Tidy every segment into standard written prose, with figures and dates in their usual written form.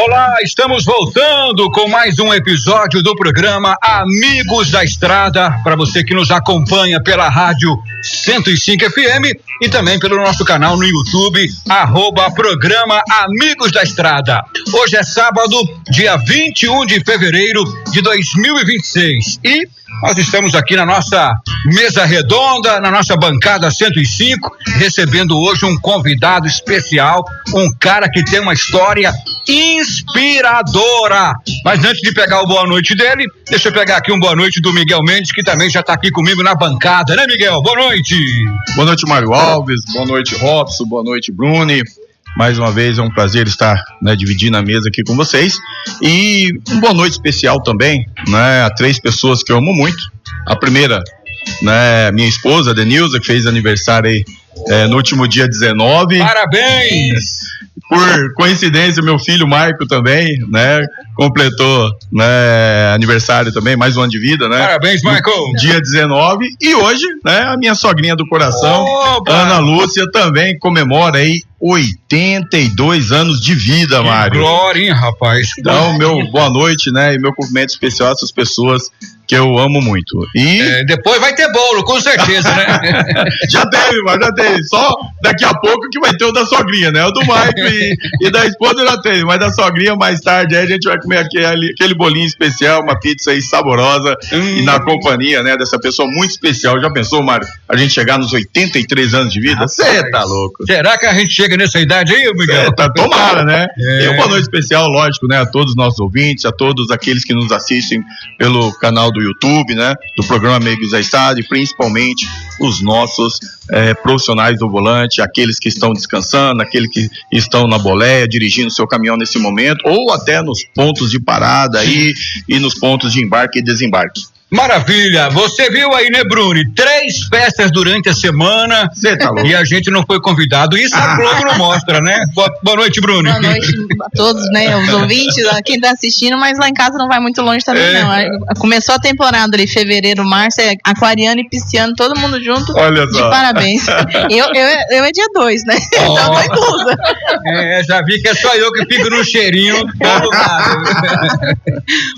Olá, estamos voltando com mais um episódio do programa Amigos da Estrada, para você que nos acompanha pela rádio 105 FM e também pelo nosso canal no YouTube, @programa Amigos da Estrada. Hoje é sábado, dia 21 de fevereiro de 2026 e nós estamos aqui na nossa mesa redonda, na nossa bancada 105, recebendo hoje um convidado especial, um cara que tem uma história inspiradora. Mas antes de pegar o boa noite dele, deixa eu pegar aqui um boa noite do Miguel Mendes, que também já está aqui comigo na bancada, né, Miguel? Boa noite. Boa noite, Mário Alves, boa noite, Robson, boa noite, Bruni. Mais uma vez é um prazer estar, dividindo a mesa aqui com vocês. E uma boa noite especial também, a 3 pessoas que eu amo muito. A primeira, minha esposa, Denilza, que fez aniversário aí no último dia 19. Parabéns! Por coincidência, meu filho Marco também, completou, aniversário também, mais um ano de vida, Parabéns, Michael! Dia 19. E hoje, a minha sogrinha do coração, Ana Lúcia, também comemora aí 82 anos de vida, Mário. Glória, hein, rapaz? Então, meu boa noite, e meu cumprimento especial a essas pessoas que eu amo muito. E depois vai ter bolo, com certeza, né? Já teve. Só daqui a pouco que vai ter o da sogrinha, o do Mike e da esposa já teve, mas da sogrinha mais tarde aí a gente vai comer aquele bolinho especial, uma pizza aí saborosa e na companhia, dessa pessoa muito especial. Já pensou, Mário, a gente chegar nos 83 anos de vida? Você tá louco. Será que a gente chega nessa idade aí, Miguel? Tomara, E uma noite especial, lógico, a todos os nossos ouvintes, a todos aqueles que nos assistem pelo canal do YouTube, do programa Amigos da Estrada, e principalmente os nossos profissionais do volante, aqueles que estão descansando, aqueles que estão na boleia, dirigindo seu caminhão nesse momento, ou até nos pontos de parada aí, e nos pontos de embarque e desembarque. Maravilha, você viu aí, né, Bruni? 3 festas durante a semana. Você tá louco. E a gente não foi convidado. Isso a Globo não mostra, né? Boa noite, Bruni. Boa noite a todos, os ouvintes, quem tá assistindo, mas lá em casa não vai muito longe também, não. Começou a temporada ali, fevereiro, março, aquariano e pisciano, todo mundo junto. Olha só. De parabéns. Eu é dia 2, Então eu tô inclusa. Já vi que é só eu que fico no cheirinho todo lado.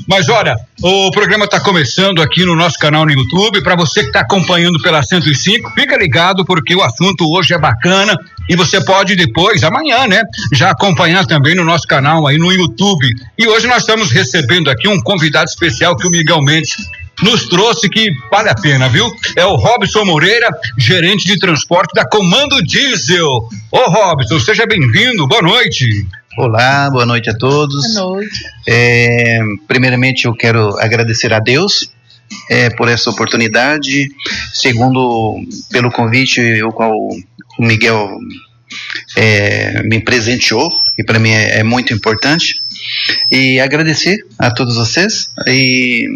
Mas olha, o programa tá começando aqui no nosso canal no YouTube. Para você que está acompanhando pela 105, fica ligado porque o assunto hoje é bacana e você pode depois, amanhã, já acompanhar também no nosso canal aí no YouTube. E hoje nós estamos recebendo aqui um convidado especial que o Miguel Mendes nos trouxe, que vale a pena, viu? É o Robson Moreira, gerente de transporte da Comando Diesel. Ô Robson, seja bem-vindo, boa noite. Olá, boa noite a todos. Boa noite. Primeiramente eu quero agradecer a Deus por essa oportunidade, segundo pelo convite o qual o Miguel me presenteou, e para mim é muito importante, e agradecer a todos vocês e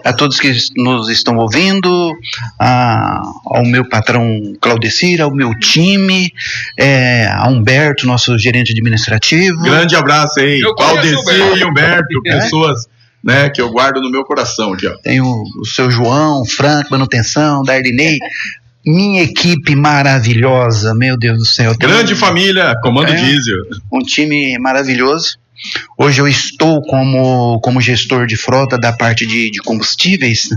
a todos que nos estão ouvindo, ao meu patrão Claudecir, ao meu time, a Humberto, nosso gerente administrativo. Grande abraço aí, Claudecir e Humberto, pessoas que eu guardo no meu coração aqui, ó. Tem o seu João, Franco, manutenção, Darlinei, minha equipe maravilhosa, meu Deus do céu. Grande família, Comando Diesel. Um time maravilhoso. Hoje eu estou como gestor de frota da parte de combustíveis,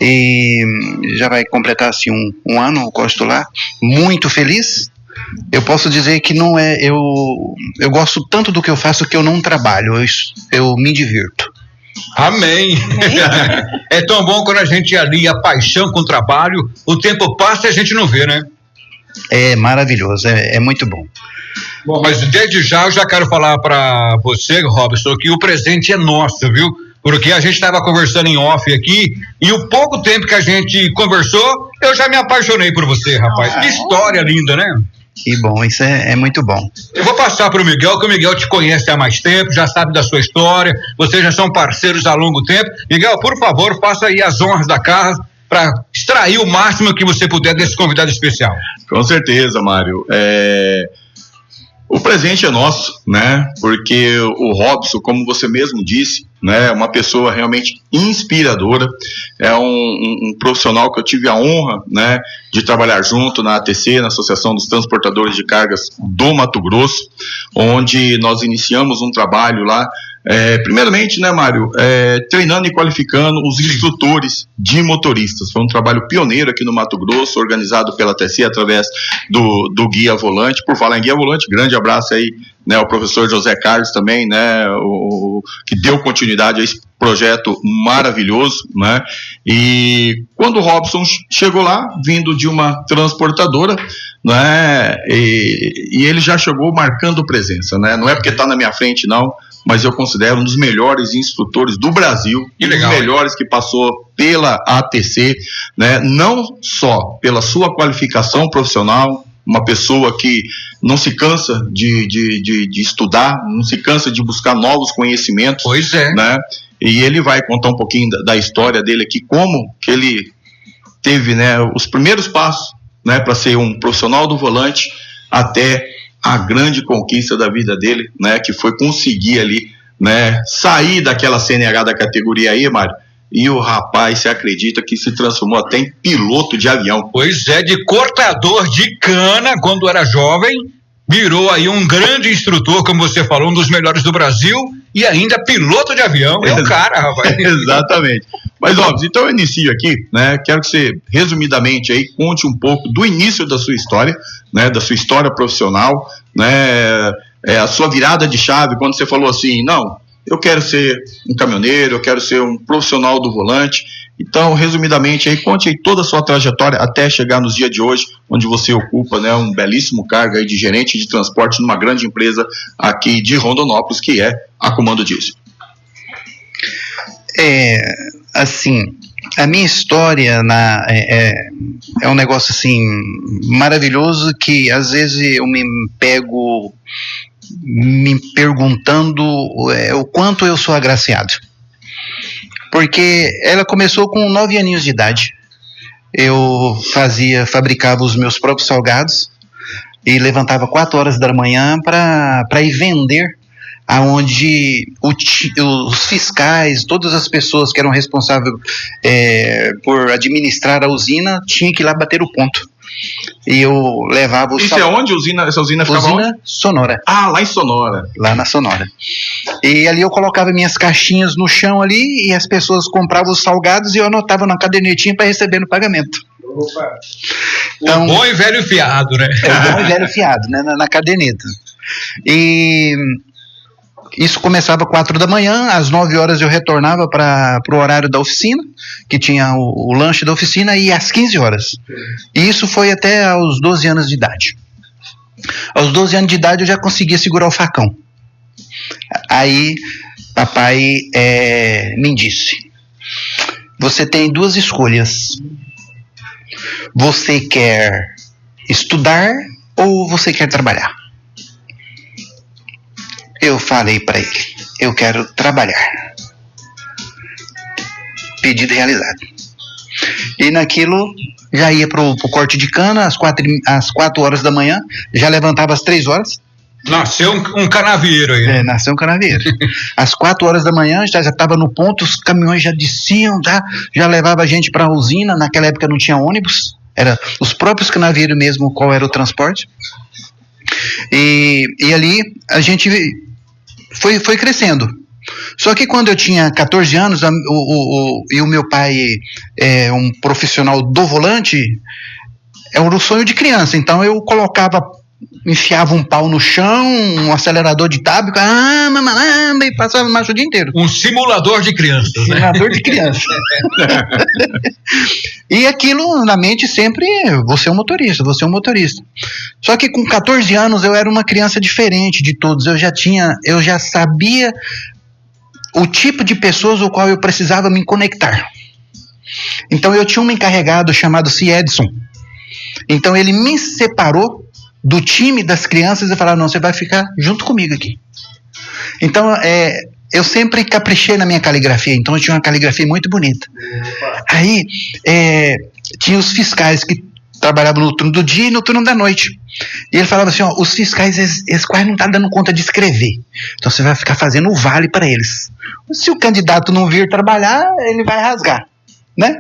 E já vai completar assim um ano, eu estou lá, muito feliz. Eu posso dizer que não é, eu gosto tanto do que eu faço que eu não trabalho, eu me divirto. Amém. É tão bom quando a gente alia a paixão com o trabalho, o tempo passa e a gente não vê, É maravilhoso, é muito bom. Bom, mas desde já eu já quero falar para você, Robson, que o presente é nosso, viu? Porque a gente estava conversando em off aqui e o pouco tempo que a gente conversou, eu já me apaixonei por você, rapaz. Que história linda, né? Que bom, isso é muito bom. Eu vou passar para o Miguel, que o Miguel te conhece há mais tempo, já sabe da sua história, vocês já são parceiros há longo tempo. Miguel, por favor, faça aí as honras da casa para extrair o máximo que você puder desse convidado especial. Com certeza, Mário. O presente é nosso, né? Porque o Robson, como você mesmo disse, né, é uma pessoa realmente inspiradora, é um profissional que eu tive a honra, né, de trabalhar junto na ATC, na Associação dos Transportadores de Cargas do Mato Grosso, onde nós iniciamos um trabalho lá, primeiramente, né, Mário, treinando e qualificando os instrutores de motoristas. Foi um trabalho pioneiro aqui no Mato Grosso, organizado pela ATC através do Guia Volante. Por falar em Guia Volante, grande abraço aí, né, ao professor José Carlos também, né, que deu continuidade a esse projeto maravilhoso, né? E quando o Robson chegou lá, vindo de uma transportadora, né, e ele já chegou marcando presença, né? Não é porque está na minha frente, não, mas eu considero um dos melhores instrutores do Brasil, um dos melhores que passou pela ATC, né? Não só pela sua qualificação profissional, uma pessoa que não se cansa de estudar, não se cansa de buscar novos conhecimentos. Pois é. Né? E ele vai contar um pouquinho da história dele aqui, como que ele teve, né, os primeiros passos, né, para ser um profissional do volante, até a grande conquista da vida dele, né, que foi conseguir ali, né, sair daquela CNH da categoria aí, Mário. E o rapaz, você acredita que se transformou até em piloto de avião? Pois é, de cortador de cana, quando era jovem, virou aí um grande instrutor, como você falou, um dos melhores do Brasil, e ainda piloto de avião. É o cara, rapaz. Exatamente. Mas, óbvio, então eu inicio aqui, né? Quero que você, resumidamente, aí, conte um pouco do início da sua história, né? Da sua história profissional, né? A sua virada de chave, quando você falou assim, não, eu quero ser um caminhoneiro, eu quero ser um profissional do volante. Então, resumidamente, aí, conte aí toda a sua trajetória até chegar nos dias de hoje, onde você ocupa, né, um belíssimo cargo aí de gerente de transporte numa grande empresa aqui de Rondonópolis, que é a Comando Diesel. Assim, a minha história é um negócio assim maravilhoso, que às vezes eu me pego me perguntando o quanto eu sou agraciado. Porque ela começou com 9 aninhos de idade. Eu fabricava os meus próprios salgados e levantava 4 horas da manhã para ir vender aonde os fiscais, todas as pessoas que eram responsáveis por administrar a usina, tinham que ir lá bater o ponto. E eu levava Isso é onde essa usina ficava? Usina Sonora. Ah, lá em Sonora. Lá na Sonora. E ali eu colocava minhas caixinhas no chão ali, e as pessoas compravam os salgados e eu anotava na cadernetinha para receber no pagamento. Opa. Então, o bom e velho fiado, né? O bom e velho fiado, né? Na caderneta. E isso começava às 4 da manhã, às 9 horas eu retornava para o horário da oficina, que tinha o lanche da oficina, e às 15 horas. E isso foi até aos 12 anos de idade. Aos 12 anos de idade eu já conseguia segurar o facão. Aí papai me disse: você tem 2 escolhas. Você quer estudar ou você quer trabalhar? Eu falei para ele: eu quero trabalhar. Pedido realizado. E naquilo já ia pro corte de cana às 4 horas da manhã, já levantava às 3 horas. Nasceu um canavieiro aí. Né? Nasceu um canavieiro. Às 4 horas da manhã já estava no ponto, os caminhões já desciam, já levava a gente para a usina. Naquela época não tinha ônibus, era os próprios canavieiros mesmo, qual era o transporte. E ali a gente foi crescendo. Só que quando eu tinha 14 anos e o meu pai é um profissional do volante, era o sonho de criança. Então eu enfiava um pau no chão, um acelerador de tábico, e passava marcha o dia inteiro. Um simulador de crianças, né? Simulador de criança. E aquilo na mente sempre, você é um motorista. Só que com 14 anos eu era uma criança diferente de todos. Eu já sabia o tipo de pessoas ao qual eu precisava me conectar. Então eu tinha um encarregado chamado C. Edson. Então ele me separou do time das crianças e falava: não, você vai ficar junto comigo aqui. Então eu sempre caprichei na minha caligrafia, então eu tinha uma caligrafia muito bonita. Aí tinha os fiscais que trabalhava no turno do dia e no turno da noite. E ele falava assim, ó, os fiscais, eles quase não estão dando conta de escrever. Então você vai ficar fazendo o vale para eles. Se o candidato não vir trabalhar, ele vai rasgar, né?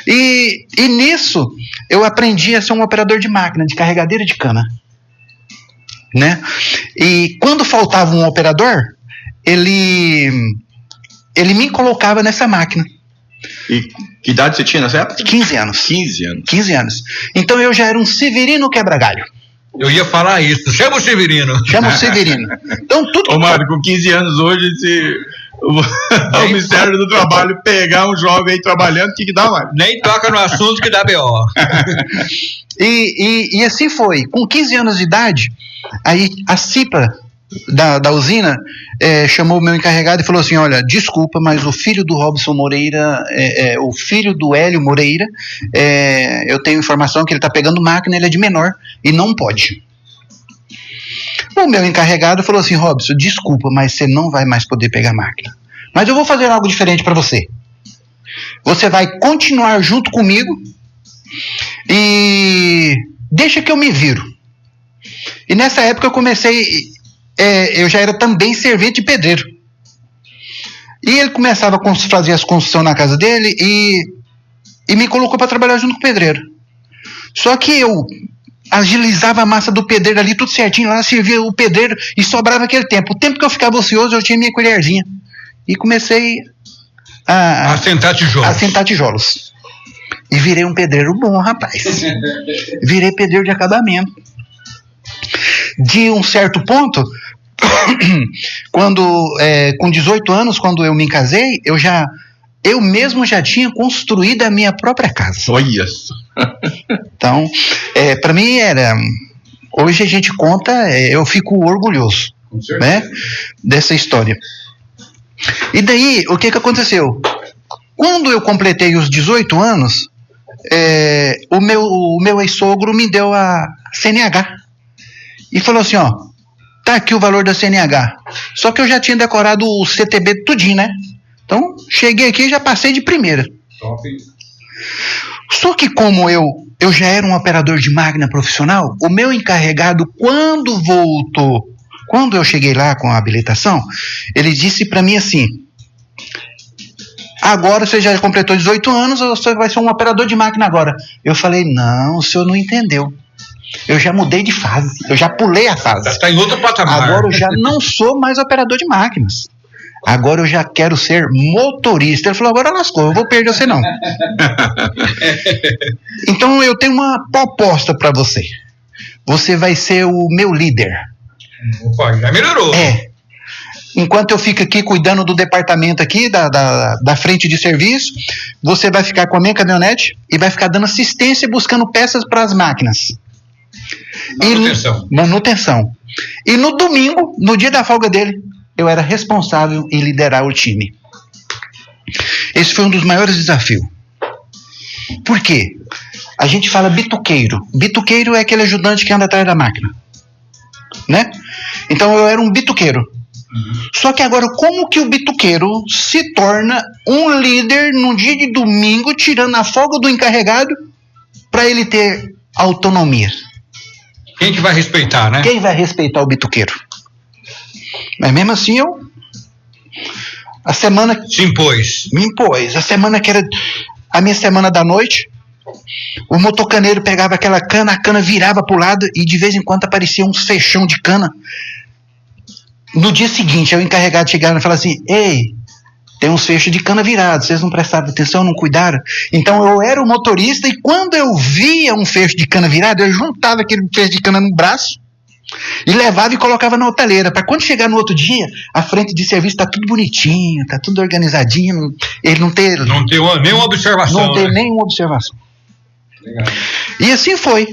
E nisso, eu aprendi a ser um operador de máquina, de carregadeira de cana, né? E quando faltava um operador, ele me colocava nessa máquina. E que idade você tinha nessa época? 15 anos. 15 anos. Então eu já era um Severino quebra-galho. Eu ia falar isso. Chama o Severino. Chama o Severino. Então tudo. Ô, Mário, com 15 anos hoje, se o Ministério do Trabalho pegar um jovem aí trabalhando, o que dá, Mário? Nem toca no assunto que dá B.O. E assim foi. Com 15 anos de idade, aí a CIPA da usina chamou o meu encarregado e falou assim, olha, desculpa, mas o filho do Robson Moreira, o filho do Hélio Moreira, eu tenho informação que ele está pegando máquina, ele é de menor e não pode. O meu encarregado falou assim, Robson, desculpa, mas você não vai mais poder pegar máquina. Mas eu vou fazer algo diferente para você. Você vai continuar junto comigo e deixa que eu me viro. E nessa época eu comecei... eu já era também servente de pedreiro. E ele começava a fazer as construções na casa dele e me colocou para trabalhar junto com o pedreiro. Só que eu agilizava a massa do pedreiro ali, tudo certinho, lá servia o pedreiro e sobrava aquele tempo. O tempo que eu ficava ocioso, eu tinha minha colherzinha. E comecei a sentar tijolos. A sentar tijolos. E virei um pedreiro bom, rapaz. Virei pedreiro de acabamento. De um certo ponto, com 18 anos, quando eu me casei, eu mesmo já tinha construído a minha própria casa. Olha. Então, para mim hoje a gente conta, eu fico orgulhoso, né, dessa história. E daí, o que aconteceu? Quando eu completei os 18 anos, o meu ex-sogro me deu a CNH. E falou assim, ó, tá aqui o valor da CNH. Só que eu já tinha decorado o CTB tudinho, né? Então, cheguei aqui e já passei de primeira. Top. Só que como eu já era um operador de máquina profissional, o meu encarregado, quando eu cheguei lá com a habilitação, ele disse pra mim assim, agora você já completou 18 anos, você vai ser um operador de máquina agora. Eu falei, não, o senhor não entendeu. Eu já mudei de fase, eu já pulei a fase. Está em outro patamar. Agora eu já não sou mais operador de máquinas. Agora eu já quero ser motorista. Ele falou, agora lascou, eu vou perder você não. Então eu tenho uma proposta para você. Você vai ser o meu líder. Opa, já melhorou. Enquanto eu fico aqui cuidando do departamento aqui, da frente de serviço, você vai ficar com a minha caminhonete e vai ficar dando assistência buscando peças para as máquinas. Manutenção. E no domingo, no dia da folga dele, eu era responsável em liderar o time. Esse foi um dos maiores desafios. Por quê? A gente fala bituqueiro. Bituqueiro é aquele ajudante que anda atrás da máquina, né? Então eu era um bituqueiro. Só que agora, como que o bituqueiro se torna um líder num dia de domingo, tirando a folga do encarregado, para ele ter autonomia? Quem que vai respeitar, né? Quem vai respeitar o bituqueiro? Mas mesmo assim a semana... Se impôs. Me impôs. A semana que era a minha semana da noite, o motocaneiro pegava aquela cana, a cana virava pro lado e de vez em quando aparecia uns fechão de cana. No dia seguinte, o encarregado chegava e falava assim, ei, tem uns fechos de cana virados, vocês não prestaram atenção, não cuidaram? Então eu era o motorista e quando eu via um fecho de cana virado, eu juntava aquele fecho de cana no braço e levava e colocava na hoteleira, para quando chegar no outro dia, a frente de serviço tá tudo bonitinho, tá tudo organizadinho, ele não ter nenhuma observação. Não ter nenhuma observação. Legal. E assim foi.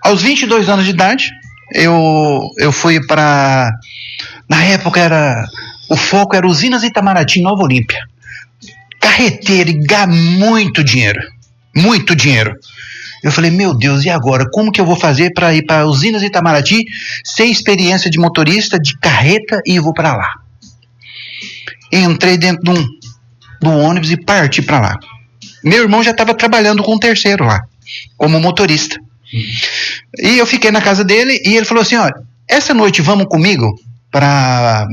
Aos 22 anos de idade, eu fui para... Na época o foco era Usinas Itamaraty, Nova Olímpia. Carreteira e muito dinheiro. Muito dinheiro. Eu falei, meu Deus, e agora? Como que eu vou fazer para ir para Usinas Itamaraty, sem experiência de motorista, de carreta, e eu vou para lá? Entrei dentro do ônibus e parti para lá. Meu irmão já estava trabalhando com um terceiro lá. como motorista. E eu fiquei na casa dele e ele falou assim, olha, essa noite vamos comigo pra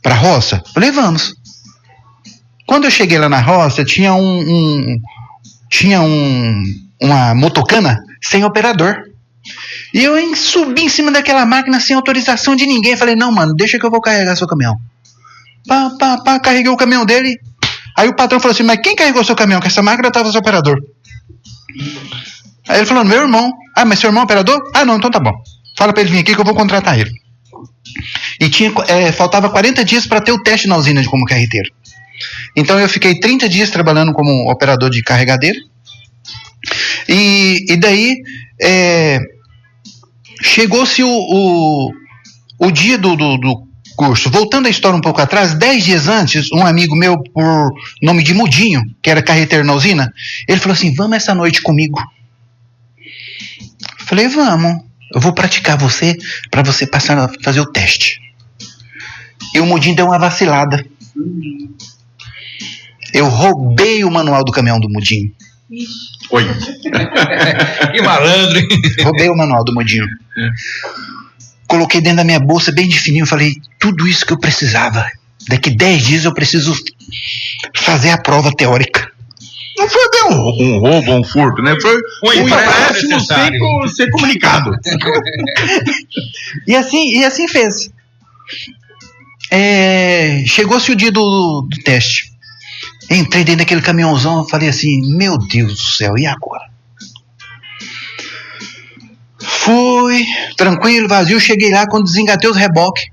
roça? Eu falei, vamos. Quando eu cheguei lá na roça, tinha uma motocana sem operador. E eu subi em cima daquela máquina sem autorização de ninguém. Falei, não, mano, deixa que eu vou carregar seu caminhão. Carreguei o caminhão dele. Aí o patrão falou assim, mas quem carregou seu caminhão? Que essa máquina tava sem operador. Aí ele falou, meu irmão. Ah, mas seu irmão é operador? Ah, não, então tá bom. Fala pra ele vir aqui que eu vou contratar ele. E faltava 40 dias para ter o teste na usina como carreteiro. Então eu fiquei 30 dias trabalhando como operador de carregadeira. E daí chegou-se o dia do curso. Voltando a história um pouco atrás, 10 dias antes, um amigo meu, por nome de Mudinho, que era carreteiro na usina, ele falou assim, vamos essa noite comigo. Falei, vamos. Eu vou praticar você, para você passar a fazer o teste. E o Mudinho deu uma vacilada. Eu roubei o manual do caminhão do Mudinho. Oi. Que malandro, hein? Roubei o manual do Mudinho. Coloquei dentro da minha bolsa bem de fininho. Falei, tudo isso que eu precisava. Daqui 10 dias eu preciso fazer a prova teórica. Não foi bem um roubo, um furto, né? Foi um empréstimo sem ser comunicado. E assim fez. Chegou-se o dia do teste. Entrei dentro daquele caminhãozão e falei assim, meu Deus do céu, e agora? Fui, tranquilo, vazio, cheguei lá, quando desengatei os reboques,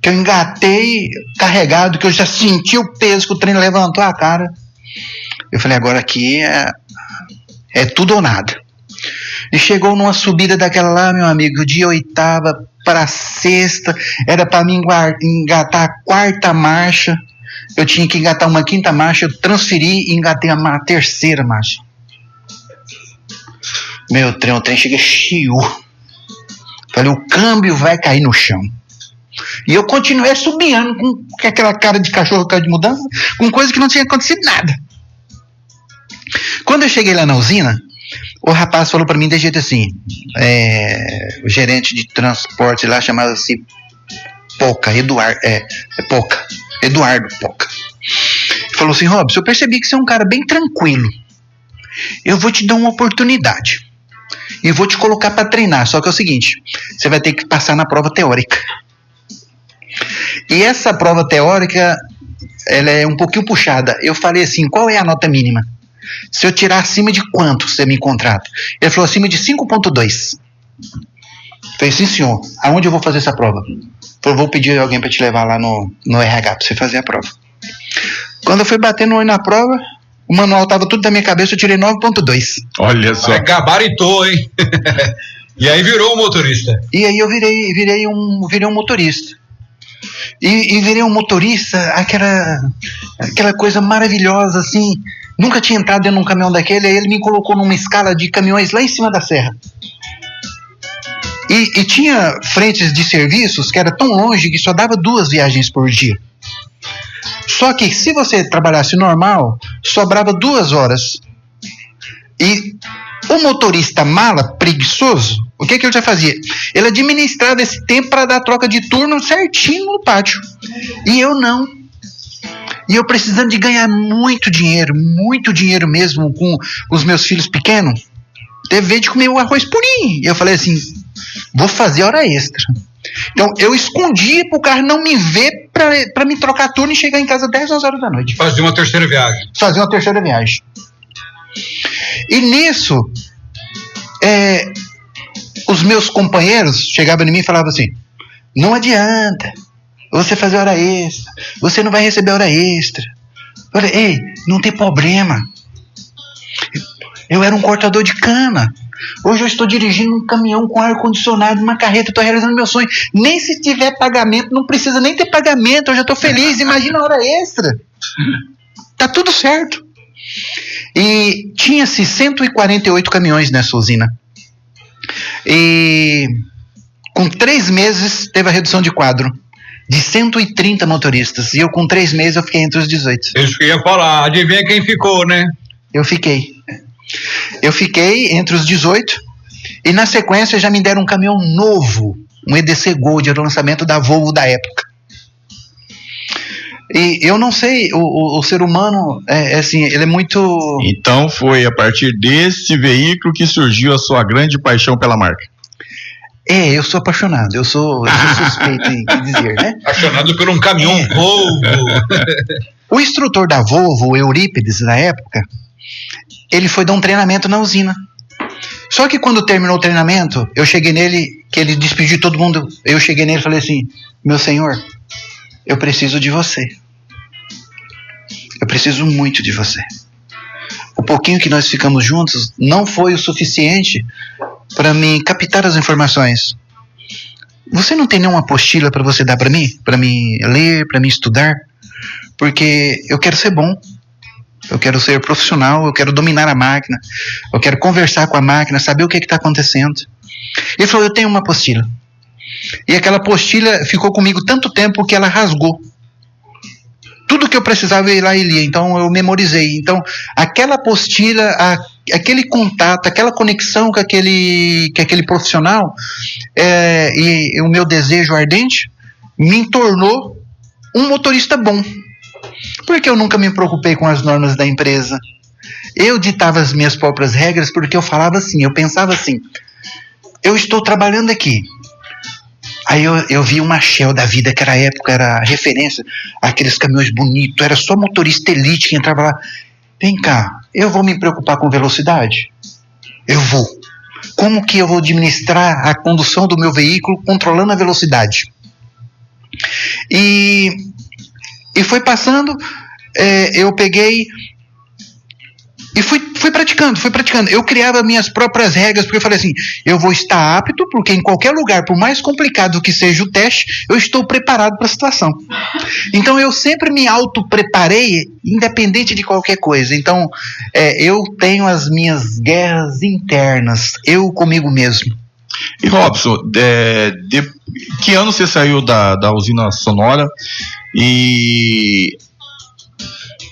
que eu engatei carregado, que eu já senti o peso que o trem levantou a cara. Eu falei, agora aqui é tudo ou nada. E chegou numa subida daquela lá, meu amigo, de 8ª para 6ª, era para mim engatar a 4ª marcha. Eu tinha que engatar uma 5ª marcha, eu transferi e engatei a 3ª marcha. Meu trem, o trem chega chiou. Falei, o câmbio vai cair no chão. E eu continuei assobiando com aquela cara de cachorro de mudança, com coisa que não tinha acontecido nada. Quando eu cheguei lá na usina, o rapaz falou para mim de jeito assim, o gerente de transporte lá chamava-se Eduardo Poca. Falou assim, Robson, eu percebi que você é um cara bem tranquilo. Eu vou te dar uma oportunidade. E vou te colocar para treinar. Só que é o seguinte, você vai ter que passar na prova teórica. E essa prova teórica, ela é um pouquinho puxada. Eu falei assim, qual é a nota mínima? Se eu tirar acima de quanto você me contrata? Ele falou, acima de 5.2. Falei, sim senhor, aonde eu vou fazer essa prova? Falei, vou pedir alguém para te levar lá no RH para você fazer a prova. Quando eu fui bater no olho na prova, o manual tava tudo na minha cabeça, eu tirei 9.2. Olha só. Gabaritou, hein? E aí virou um motorista. E aí eu virei um motorista. E virei um motorista, aquela coisa maravilhosa, assim. Nunca tinha entrado dentro de um caminhão daquele, aí ele me colocou numa escala de caminhões lá em cima da serra. E tinha frentes de serviços que era tão longe que só dava 2 viagens por dia. Só que se você trabalhasse normal, sobrava 2 horas. E o motorista mala, preguiçoso, o que ele já fazia? Ele administrava esse tempo para dar troca de turno certinho no pátio. E eu não. E eu precisando de ganhar muito dinheiro mesmo com os meus filhos pequenos, teve vez de comer o arroz purinho. E eu falei assim, vou fazer hora extra. Então eu escondi pro carro não me ver pra me trocar turno e chegar em casa 10, 11 horas da noite. Fazer uma terceira viagem. E nisso, os meus companheiros chegavam em mim e falavam assim, não adianta você fazer hora extra, você não vai receber hora extra. Eu falei, ei, não tem problema. Eu era um cortador de cana. Hoje eu estou dirigindo um caminhão com ar-condicionado, uma carreta, estou realizando meu sonho. Nem se tiver pagamento, não precisa nem ter pagamento, eu já estou feliz, imagina a hora extra. Tá tudo certo. E tinha-se 148 caminhões nessa usina. E com 3 meses teve a redução de quadro de 130 motoristas. E eu com 3 meses eu fiquei entre os 18. Isso que eu ia falar, adivinha quem ficou, né? Eu fiquei. Eu fiquei entre os 18 e na sequência já me deram um caminhão novo, um EDC Gold, era o lançamento da Volvo da época. E eu não sei, o ser humano, assim, ele é muito... Então foi a partir desse veículo que surgiu a sua grande paixão pela marca. Eu sou apaixonado, eu sou suspeito em dizer, né? Apaixonado por um caminhão Volvo. O instrutor da Volvo, o Eurípides, na época, ele foi dar um treinamento na usina. Só que quando terminou o treinamento, eu cheguei nele, que ele despediu todo mundo, eu cheguei nele e falei assim, meu senhor, eu preciso de você. Eu preciso muito de você. O pouquinho que nós ficamos juntos não foi o suficiente para me captar as informações. Você não tem nenhuma apostila para você dar para mim ler, para mim estudar? Porque eu quero ser bom. Eu quero ser profissional, eu quero dominar a máquina, eu quero conversar com a máquina, saber o que está acontecendo. Ele falou, eu tenho uma apostila. E aquela apostila ficou comigo tanto tempo que ela rasgou. Tudo que eu precisava eu ia lá e lia, então eu memorizei. Então, aquela apostila, aquele contato, aquela conexão com aquele profissional, e o meu desejo ardente me tornou um motorista bom. Porque eu nunca me preocupei com as normas da empresa. Eu ditava as minhas próprias regras porque eu falava assim, eu pensava assim, eu estou trabalhando aqui. Aí eu vi uma Shell da vida, que era a época, era a referência, aqueles caminhões bonitos, era só motorista elite que entrava lá. Vem cá, eu vou me preocupar com velocidade? Eu vou. Como que eu vou administrar a condução do meu veículo controlando a velocidade? E foi passando, eu peguei e fui praticando. Eu criava minhas próprias regras, porque eu falei assim, eu vou estar apto, porque em qualquer lugar, por mais complicado que seja o teste, eu estou preparado para a situação. Então eu sempre me auto-preparei, independente de qualquer coisa. Então eu tenho as minhas guerras internas, eu comigo mesmo. E Robson, que ano você saiu da usina sonora? E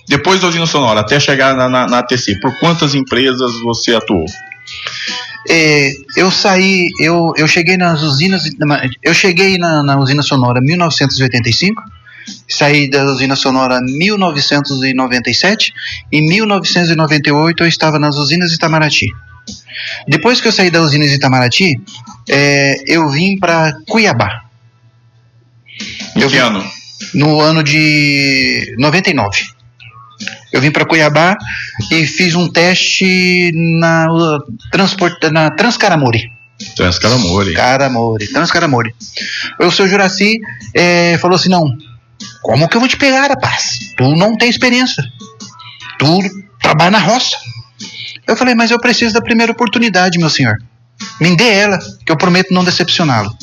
depois da usina sonora, até chegar na ATC, por quantas empresas você atuou? Eu cheguei nas usinas, eu cheguei na usina sonora em 1985, saí da usina sonora em 1997, em 1998 eu estava nas usinas Itamaraty. Depois que eu saí da usina de Itamaraty, eu vim para Cuiabá. Em que ano? No ano de 99. Eu vim para Cuiabá e fiz um teste na Transcaramore. Transcaramore. O seu Juraci falou assim, não, como que eu vou te pegar, rapaz? Tu não tem experiência. Tu trabalha na roça. Eu falei, mas eu preciso da primeira oportunidade, meu senhor. Me dê ela, que eu prometo não decepcioná-lo.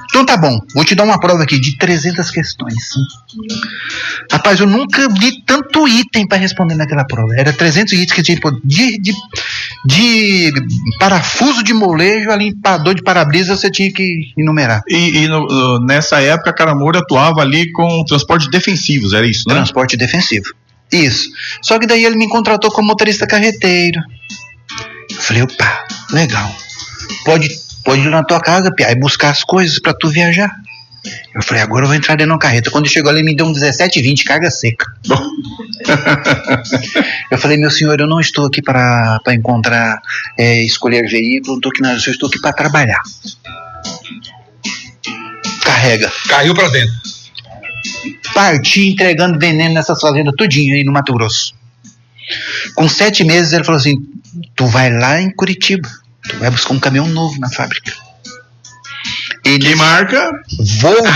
Então tá bom, vou te dar uma prova aqui de 300 questões. Rapaz, eu nunca vi tanto item para responder naquela prova. Era 300 itens que tinha de parafuso de molejo a limpador de para-brisa, você tinha que enumerar. Nessa época a Caramore atuava ali com transportes defensivos, era isso, né? Transporte defensivo, isso. Só que daí ele me contratou como motorista carreteiro. Eu falei, opa, legal. Pode ir na tua casa, Pia, e buscar as coisas pra tu viajar. Eu falei, agora eu vou entrar dentro da carreta. Quando chegou ali, me deu um 17,20, carga seca. Eu falei, meu senhor, eu não estou aqui para encontrar, escolher veículo, não estou aqui nada, eu estou aqui para trabalhar. Carrega. Caiu pra dentro. Parti entregando veneno nessas fazendas tudinho aí no Mato Grosso. Com 7 meses ele falou assim, tu vai lá em Curitiba, tu vai buscar um caminhão novo na fábrica. Que marca? Volvo.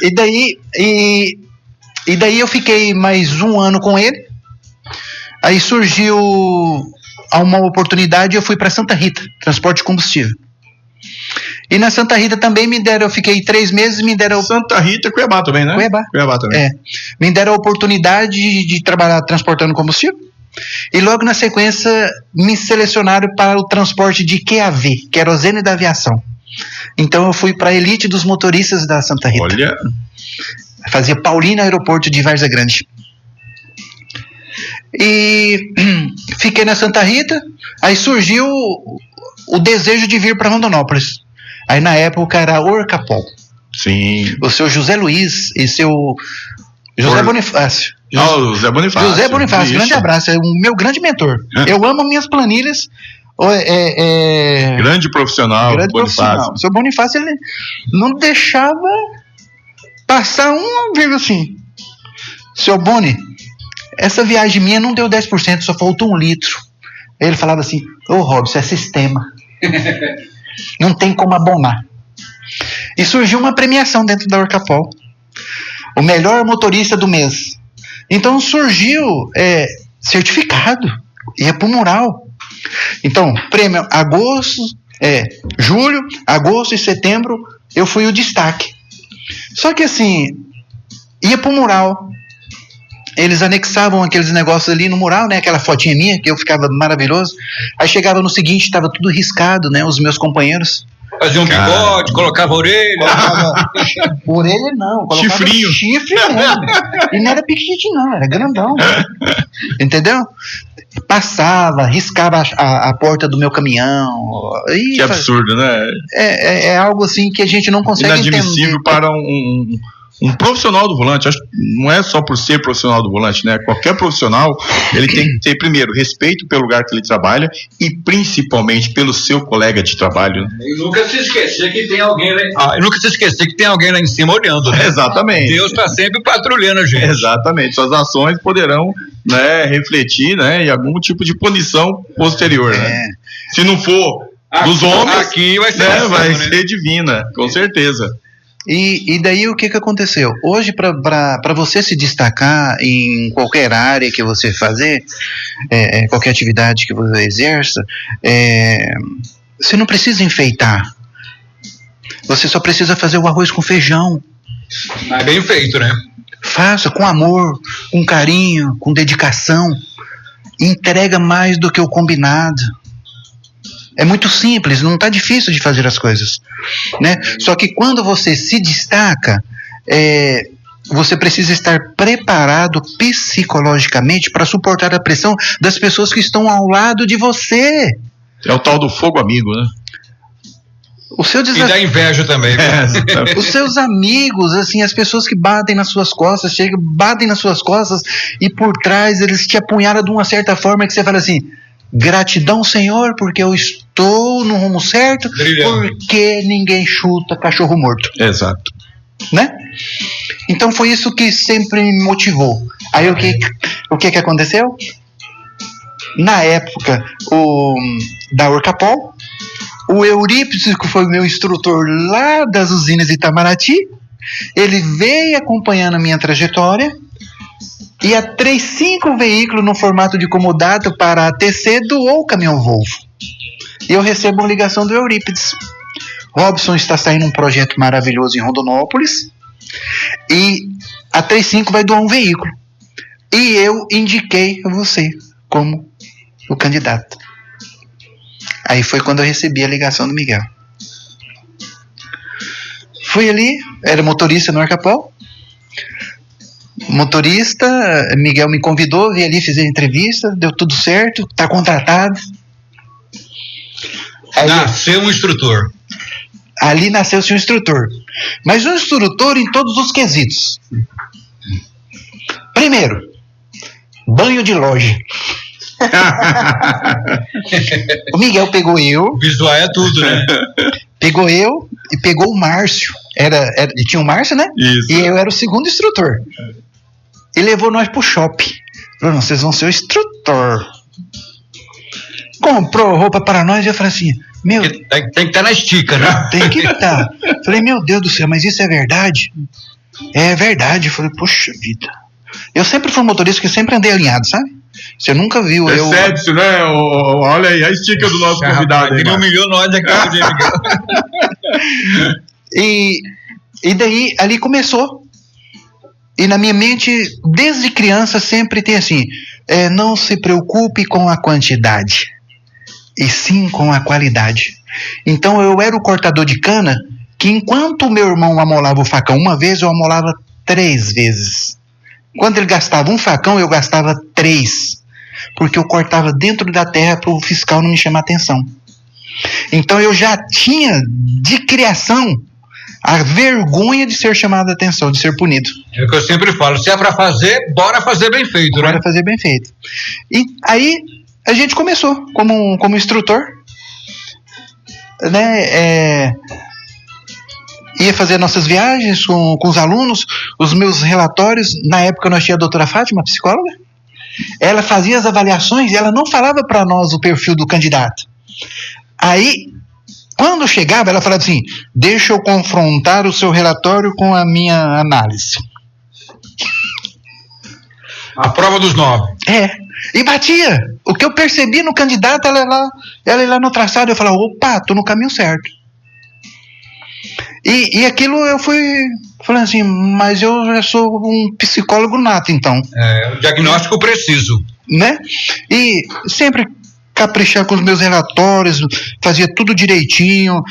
E daí eu fiquei mais um ano com ele. Aí surgiu uma oportunidade e eu fui para Santa Rita, transporte de combustível. E na Santa Rita também eu fiquei 3 meses, me deram... Santa Rita, Cuiabá também, né? Cuiabá também. Me deram a oportunidade de trabalhar transportando combustível. E logo na sequência me selecionaram para o transporte de QAV, querosene da aviação. Então eu fui para a elite dos motoristas da Santa Rita. Olha. Fazia Paulina, aeroporto de Várzea Grande. E fiquei na Santa Rita, aí surgiu o desejo de vir para Rondonópolis. Aí na época era Orcapol. Sim. O seu José Luiz e seu José Bonifácio. José Bonifácio. José Bonifácio, grande abraço, é o meu grande mentor. Eu amo minhas planilhas. Grande profissional, grande profissional. O seu Bonifácio, ele não deixava passar uma vírgula assim. Seu Boni, essa viagem minha não deu 10%, só faltou 1 litro. Aí ele falava assim: ô Robson, é sistema. Não tem como abonar. E surgiu uma premiação dentro da Orcapol. O melhor motorista do mês. Então surgiu certificado. Ia pro mural. Então, prêmio julho, agosto e setembro, eu fui o destaque. Só que assim, ia pro mural. Eles anexavam aqueles negócios ali no mural, né? Aquela fotinha minha, que eu ficava maravilhoso. Aí chegava no seguinte, estava tudo riscado, né? Os meus companheiros. Fazia um bigode, colocava orelha. Orelha não, colocava chifrinho. Chifre mesmo. E não era piquete não, era grandão. Entendeu? Passava, riscava a porta do meu caminhão. Que absurdo, né? É algo assim que a gente não consegue inadmissível entender. Para um profissional do volante. Acho que não é só por ser profissional do volante, né? Qualquer profissional, ele tem que ter, primeiro, respeito pelo lugar que ele trabalha e principalmente pelo seu colega de trabalho. Né? E nunca se esquecer que tem alguém lá em cima olhando, né? Exatamente. Deus está sempre patrulhando a gente. Exatamente. Suas ações poderão, né, refletir, né, em algum tipo de punição posterior, né? Se não for dos homens, aqui vai ser, né, vai ser divina, com certeza. E daí o que aconteceu? Hoje, para você se destacar em qualquer área que você fazer, qualquer atividade que você exerça, você não precisa enfeitar. Você só precisa fazer o arroz com feijão. É bem feito, né? Faça com amor, com carinho, com dedicação. Entrega mais do que o combinado. É muito simples, não está difícil de fazer as coisas, né? Só que quando você se destaca, você precisa estar preparado psicologicamente para suportar a pressão das pessoas que estão ao lado de você. É o tal do fogo amigo, né? E da inveja também. Os seus amigos, assim, as pessoas que batem nas suas costas, batem nas suas costas e por trás eles te apunhalam de uma certa forma que você fala assim: gratidão, Senhor, porque eu estou no rumo certo, porque ninguém chuta cachorro morto. Exato. Né? Então foi isso que sempre me motivou. Aí o que aconteceu? Na época da Orcapol, o Eurípides, que foi o meu instrutor lá das usinas de Itamaraty, ele veio acompanhando a minha trajetória. E a 35 veículo no formato de comodato para a TC doou o caminhão Volvo. E eu recebo uma ligação do Eurípides. Robson, está saindo um projeto maravilhoso em Rondonópolis e a 35 vai doar um veículo. E eu indiquei você como o candidato. Aí foi quando eu recebi a ligação do Miguel. Fui ali, era motorista no Orcapol. Motorista, Miguel me convidou, vi ali, fiz a entrevista, deu tudo certo, tá contratado. Aí, nasceu um instrutor. Ali nasceu-se um instrutor. Mas um instrutor em todos os quesitos. Primeiro, banho de loja. O Miguel pegou eu. Visual é tudo, né? Pegou eu e pegou o Márcio. E tinha o Márcio, né? Isso. E eu era o segundo instrutor. E levou nós pro shopping. Falou: não, vocês vão ser o instrutor. Comprou roupa para nós e eu falei assim: meu, tem que estar na estica, né? Tem que estar. Falei: meu Deus do céu, mas isso é verdade? É verdade. Eu falei: poxa vida. Eu sempre fui um motorista que sempre andei alinhado, sabe? Você nunca viu eu... Excede-se, né? Olha aí, a estica do nosso convidado. Ele humilhou nós aqui. E daí, ali começou. E na minha mente, desde criança, sempre tem assim: não se preocupe com a quantidade, e sim com a qualidade. Então eu era o cortador de cana que, enquanto o meu irmão amolava o facão uma vez, eu amolava 3 vezes. Quando ele gastava um facão, eu gastava 3. Porque eu cortava dentro da terra para o fiscal não me chamar atenção. Então eu já tinha, de criação, a vergonha de ser chamado a atenção, de ser punido. É o que eu sempre falo, se é para fazer, bora fazer bem feito, né? Bora fazer bem feito. E aí a gente começou como instrutor, né? Ia fazer nossas viagens com os alunos, os meus relatórios. Na época nós tínhamos a doutora Fátima, psicóloga. Ela fazia as avaliações e ela não falava para nós o perfil do candidato. Aí, quando chegava, ela falava assim: deixa eu confrontar o seu relatório com a minha análise. A prova dos 9. E batia. O que eu percebi no candidato, ela ia lá no traçado, eu falava: opa, tô no caminho certo. E aquilo eu fui falando assim: mas eu já sou um psicólogo nato, então. O diagnóstico preciso. Né? E sempre caprichar com os meus relatórios, fazia tudo direitinho,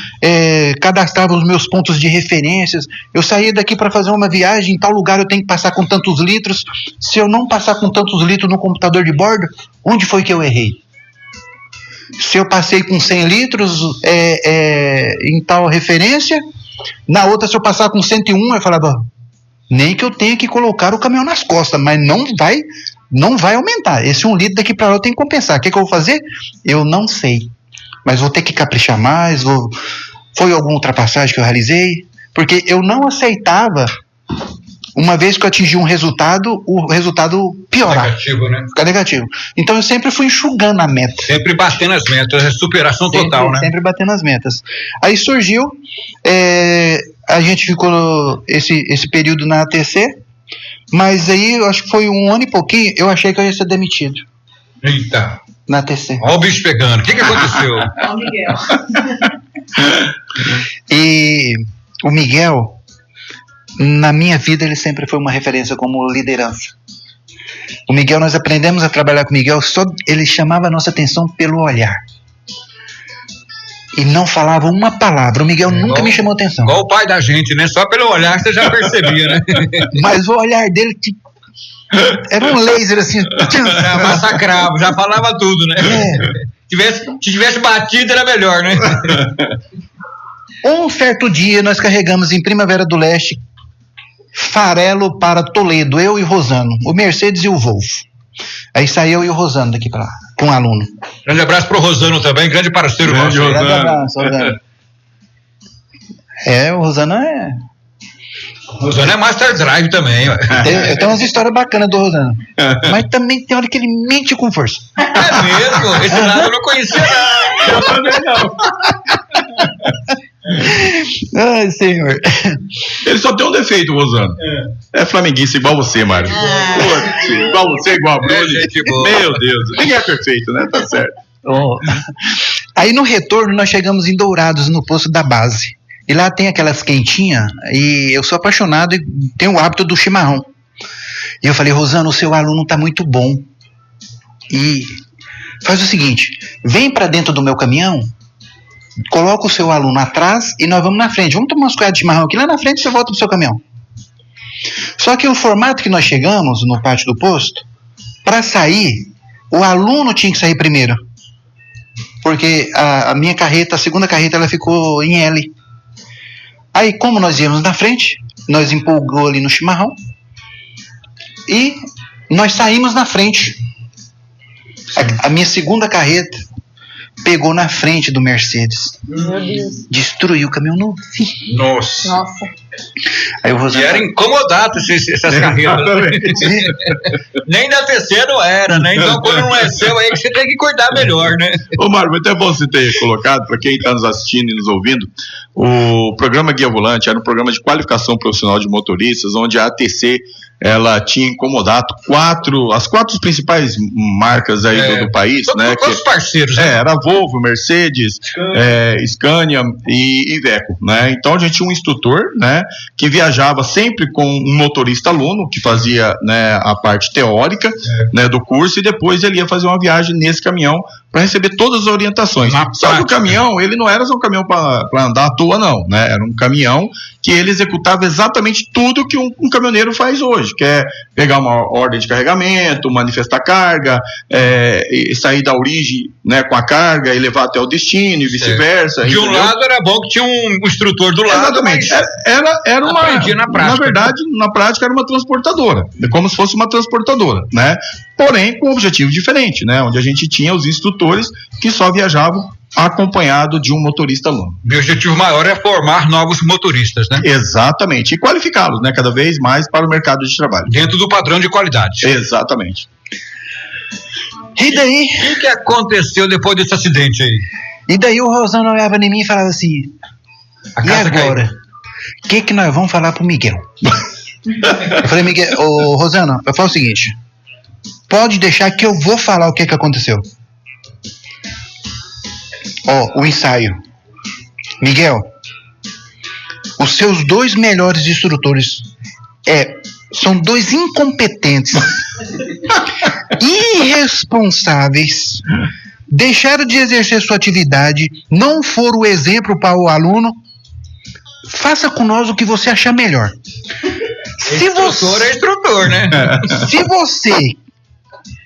cadastrava os meus pontos de referências. Eu saía daqui para fazer uma viagem, em tal lugar eu tenho que passar com tantos litros. Se eu não passar com tantos litros no computador de bordo, onde foi que eu errei? Se eu passei com 100 litros em tal referência, na outra, se eu passar com 101, eu falava: nem que eu tenha que colocar o caminhão nas costas, mas não vai aumentar. Esse 1 litro daqui para lá eu tenho que compensar. O que eu vou fazer? Eu não sei. Mas vou ter que caprichar mais. Foi alguma ultrapassagem que eu realizei? Porque eu não aceitava, uma vez que eu atingi um resultado, o resultado piorar. Negativo, né? Ficar negativo. Então eu sempre fui enxugando a meta. Sempre batendo as metas, superação total, né? Sempre batendo as metas. Aí surgiu, a gente ficou esse período na ATC, mas aí eu acho que foi 1 ano e pouquinho, eu achei que eu ia ser demitido. Eita. Na ATC. Olha o bicho pegando. O que aconteceu? Ó o Miguel. E o Miguel, na minha vida, ele sempre foi uma referência como liderança. O Miguel, nós aprendemos a trabalhar com o Miguel, ele chamava a nossa atenção pelo olhar. E não falava uma palavra. O Miguel nunca me chamou atenção. Igual o pai da gente, né? Só pelo olhar você já percebia, né? Mas o olhar dele era um laser assim. Já massacrava, já falava tudo, né? Se tivesse batido era melhor, né? Um certo dia nós carregamos em Primavera do Leste farelo para Toledo, eu e Rosano, o Mercedes e o Volvo. Aí saiu eu e o Rosano daqui para lá, com um aluno. Grande abraço pro Rosano também, grande parceiro nosso. Grande abraço, Rosano. O Rosano Rosano é Master Drive também. Eu tenho umas histórias bacanas do Rosano. Mas também tem hora que ele mente com força. É mesmo? Esse lado eu não conhecia não. Eu também não. Ai, senhor. Ele só tem um defeito, Rosano. É flamenguista igual você, Mário. Igual você, igual a Bruno. Meu Deus, ninguém é perfeito, né? Tá certo. Aí no retorno nós chegamos em Dourados, no posto da base. E lá tem aquelas quentinhas, e eu sou apaixonado e tenho o hábito do chimarrão. E eu falei: Rosano, o seu aluno tá muito bom. E faz o seguinte, vem para dentro do meu caminhão, coloca o seu aluno atrás e nós vamos na frente. Vamos tomar umas colheres de chimarrão aqui, lá na frente você volta pro seu caminhão. Só que o formato que nós chegamos no pátio do posto, para sair, o aluno tinha que sair primeiro. Porque a minha carreta, a segunda carreta, ela ficou em L. Aí, como nós íamos na frente, nós empolgou ali no chimarrão e nós saímos na frente. A minha segunda carreta pegou na frente do Mercedes. Meu Deus. Destruiu o caminhão novo. Nossa. Aí o Rosano... E era incomodado essas carreiras. Nem da terceira não era, né? Então quando não é seu, aí você tem que cuidar melhor, né? Ô Mário, muito é bom você ter colocado, para quem está nos assistindo e nos ouvindo, o programa Guia Volante era um programa de qualificação profissional de motoristas, onde a ATC ela tinha incomodado as quatro principais marcas aí do país, né? Todos os parceiros, né? Era Volvo, Mercedes, Scania e Iveco, né? Então a gente tinha um instrutor, né? Que viajava sempre com um motorista aluno, que fazia, né, a parte teórica, né, do curso, e depois ele ia fazer uma viagem nesse caminhão para receber todas as orientações. Só que o caminhão, ele não era só um caminhão para andar à toa, não, né? Era um caminhão que ele executava exatamente tudo que um caminhoneiro faz hoje, que é pegar uma ordem de carregamento, manifestar carga, sair da origem, né, com a carga e levar até o destino e vice-versa. De um lado era bom que tinha um instrutor do lado. Exatamente. Era uma, na prática. Na verdade, na prática era uma transportadora, como se fosse uma transportadora, né? Porém, com um objetivo diferente, né? Onde a gente tinha os instrutores que só viajavam acompanhado de um motorista aluno. O objetivo maior é formar novos motoristas, né? Exatamente. E qualificá-los, né? Cada vez mais para o mercado de trabalho. Dentro do padrão de qualidade. Exatamente. E daí? O que aconteceu depois desse acidente aí? E daí o Rosano olhava em mim e falava assim, e agora? O que nós vamos falar pro Miguel? Eu falei, Miguel, Rosano, eu falo o seguinte, pode deixar que eu vou falar o que aconteceu. O ensaio. Miguel, os seus 2 melhores instrutores são 2 incompetentes, irresponsáveis, deixaram de exercer sua atividade, não foram o exemplo para o aluno. Faça com nós o que você achar melhor. Instrutor é instrutor, né? Se você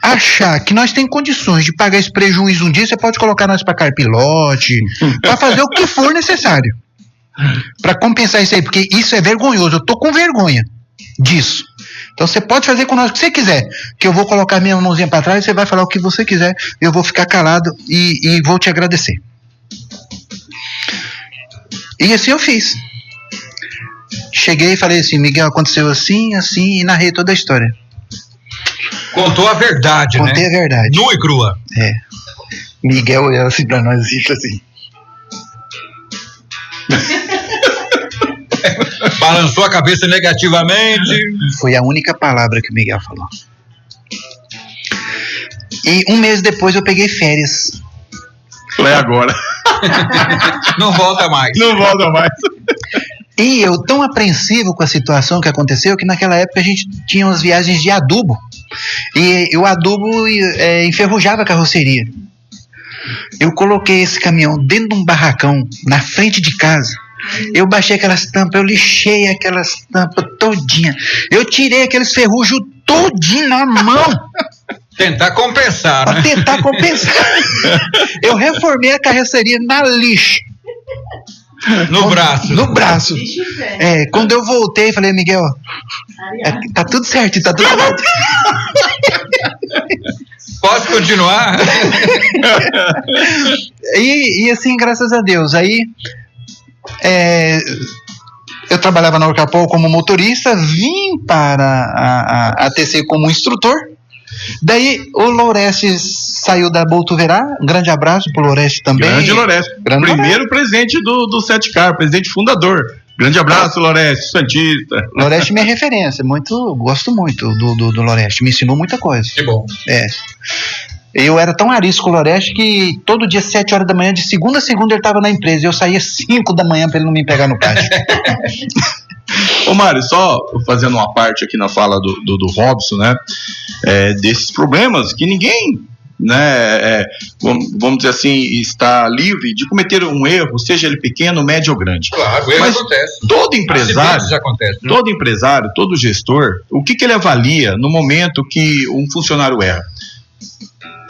achar que nós temos condições de pagar esse prejuízo um dia, você pode colocar nós para carpilote, para fazer o que for necessário para compensar isso aí, porque isso é vergonhoso. Eu tô com vergonha disso. Então você pode fazer com nós o que você quiser, que eu vou colocar minha mãozinha para trás e você vai falar o que você quiser, eu vou ficar calado e vou te agradecer. E assim eu fiz. Cheguei e falei assim, Miguel, aconteceu assim, assim, e narrei toda a história. Contou a verdade, Contei a verdade. Nua e crua. Miguel olhava assim pra nós e disse assim. Balançou a cabeça negativamente. Foi a única palavra que o Miguel falou. E 1 mês depois eu peguei férias. É agora. Não volta mais. Não volta mais. E eu tão apreensivo com a situação que aconteceu, que naquela época a gente tinha umas viagens de adubo. E o adubo enferrujava a carroceria. Eu coloquei esse caminhão dentro de um barracão, na frente de casa. Eu baixei aquelas tampas, eu lixei aquelas tampas todinha. Eu tirei aqueles ferrujos todinho na mão. Tentar compensar, né? Pra tentar compensar. Eu reformei a carroceria na lixa. No braço. No braço. Quando eu voltei, falei, Miguel, tá tudo certo, tá tudo certo. Posso continuar? E assim, graças a Deus. Aí, eu trabalhava na Orcapol como motorista, vim para a ATC como instrutor. Daí o Loreste saiu da Botuverá. Um grande abraço pro Loreste também. Grande Loreste. Primeiro presidente do Setcar, presidente fundador. Grande abraço, Loreste, Santista. Loreste é minha referência. Gosto muito do Loreste. Me ensinou muita coisa. Que bom. Eu era tão arisco com o Loreste que todo dia 7 horas da manhã, de segunda a segunda, ele estava na empresa. Eu saía 5 da manhã para ele não me pegar no pátio. Ô Mário, só fazendo uma parte aqui na fala do Robson, né? Desses problemas que ninguém, né? Vamos dizer assim, está livre de cometer um erro, seja ele pequeno, médio ou grande. Claro, erro acontece. Todo empresário, acontece, né? todo empresário, todo gestor, o que ele avalia no momento que um funcionário erra?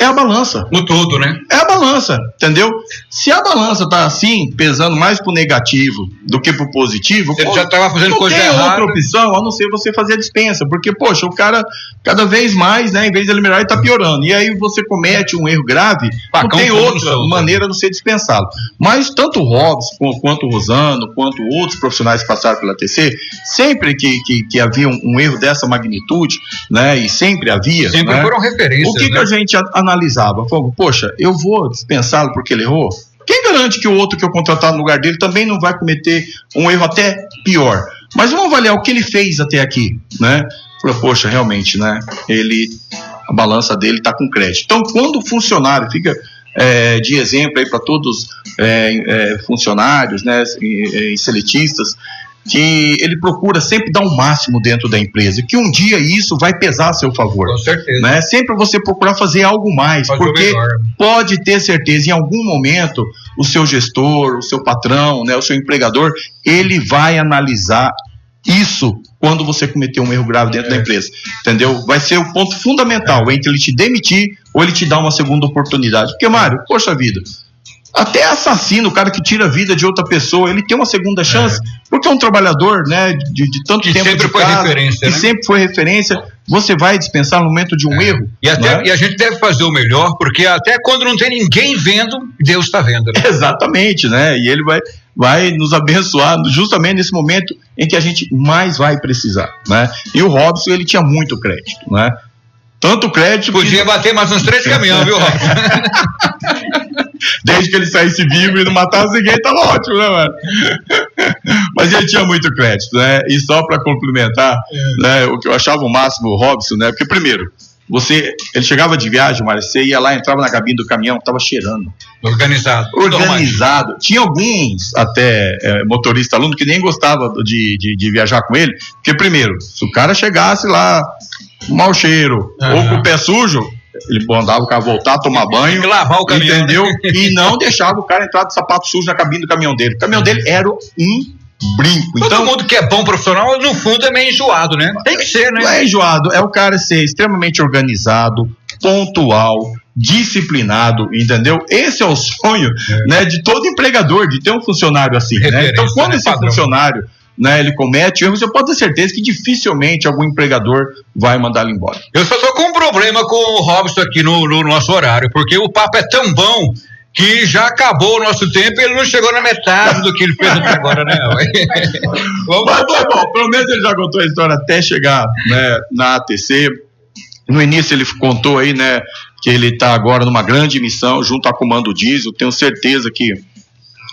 É a balança. No todo, né? É a balança, entendeu? Se a balança tá assim, pesando mais pro negativo do que pro positivo, ele já tava fazendo coisa errada. Não tem outra opção a não ser você fazer a dispensa, porque, poxa, o cara, cada vez mais, né, em vez de ele melhorar, ele tá piorando. E aí você comete um erro grave, não tem outra maneira de você dispensá-lo. Mas tanto o Robson, quanto o Rosano, quanto outros profissionais que passaram pela TC, sempre que havia um erro dessa magnitude, né, e sempre havia... Sempre, né, foram referências. O que a gente analisava? Falou, poxa, eu vou dispensá-lo porque ele errou? Quem garante que o outro que eu contratar no lugar dele também não vai cometer um erro até pior? Mas vamos avaliar o que ele fez até aqui, né? Falou, poxa, realmente, né? A balança dele está com crédito. Então, quando o funcionário fica de exemplo aí para todos funcionários, né? E seletistas, que ele procura sempre dar o máximo dentro da empresa, que um dia isso vai pesar a seu favor. Com certeza. Né? Sempre você procurar fazer algo mais, porque pode ter certeza, em algum momento, o seu gestor, o seu patrão, né, o seu empregador, ele vai analisar isso quando você cometeu um erro grave dentro da empresa, entendeu? Vai ser o ponto fundamental entre ele te demitir ou ele te dar uma segunda oportunidade. Porque, Mário, poxa vida, até assassino, o cara que tira a vida de outra pessoa, ele tem uma segunda chance, porque é um trabalhador, né, de tanto que tempo sempre de foi casa, referência, que né? sempre foi referência, você vai dispensar no momento de um erro. E a gente deve fazer o melhor, porque até quando não tem ninguém vendo, Deus está vendo. Né? Exatamente, né? E ele vai nos abençoar justamente nesse momento em que a gente mais vai precisar, né? E o Robson, ele tinha muito crédito, né? Tanto crédito... Podia bater mais uns 3 caminhões, viu, Robson? Desde que ele saísse vivo e não matasse ninguém, tava ótimo, né, mano? Mas ele tinha muito crédito, né? E só para complementar, né, o que eu achava o máximo, o Robson, né? Porque, primeiro, ele chegava de viagem, Mário, você ia lá, entrava na cabine do caminhão, tava cheirando. Organizado. Tinha alguns, até, motorista aluno, que nem gostava de viajar com ele, porque, primeiro, se o cara chegasse lá, mau cheiro, ou com o pé sujo, ele mandava o cara voltar, tomar banho, lavar o caminhão, entendeu? Né? E não deixava o cara entrar de sapato sujo na cabine do caminhão dele. O caminhão dele era um brinco. Todo mundo que é bom profissional, no fundo, é meio enjoado, né? Tem que ser, né? Não é enjoado, é o cara ser extremamente organizado, pontual, disciplinado, entendeu? Esse é o sonho, né, de todo empregador, de ter um funcionário assim, né? Então, quando esse funcionário, né, ele comete erro, você pode ter certeza que dificilmente algum empregador vai mandá-lo embora. Eu só tô com um problema com o Robson aqui no nosso horário, porque o papo é tão bom que já acabou o nosso tempo e ele não chegou na metade do que ele fez até agora, né? Mas tá bom, pelo menos ele já contou a história até chegar, né, na ATC. No início ele contou aí, né, que ele está agora numa grande missão junto à Comando Diesel. Tenho certeza que,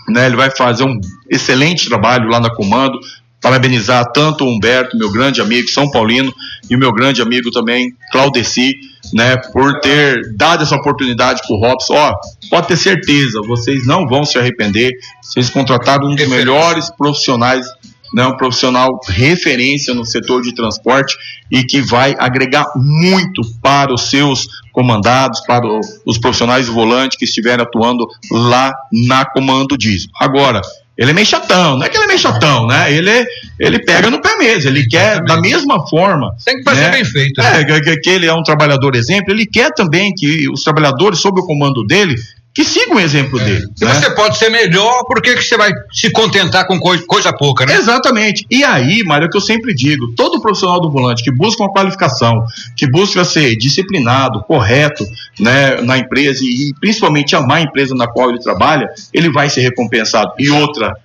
né, ele vai fazer um excelente trabalho lá na Comando. Parabenizar tanto o Humberto, meu grande amigo São Paulino, e o meu grande amigo também, Claudeci, né, por ter dado essa oportunidade pro Robson. Pode ter certeza, vocês não vão se arrepender. Vocês contrataram um dos melhores profissionais, né, um profissional referência no setor de transporte e que vai agregar muito para os seus comandados, para os profissionais do volante que estiverem atuando lá na Comando Diesel. Agora, ele é meio chatão, não é que ele é meio chatão, né? Ele pega no pé mesmo, ele quer da mesma forma. Tem que fazer, né, bem feito. Né? Que ele é um trabalhador exemplo, ele quer também que os trabalhadores sob o comando dele que sigam o exemplo dele. Se você pode ser melhor, por que você vai se contentar com coisa pouca, né? Exatamente. E aí, Mário, é o que eu sempre digo, todo profissional do volante que busca uma qualificação, que busca ser disciplinado, correto, né, na empresa e principalmente amar a empresa na qual ele trabalha, ele vai ser recompensado. E outra,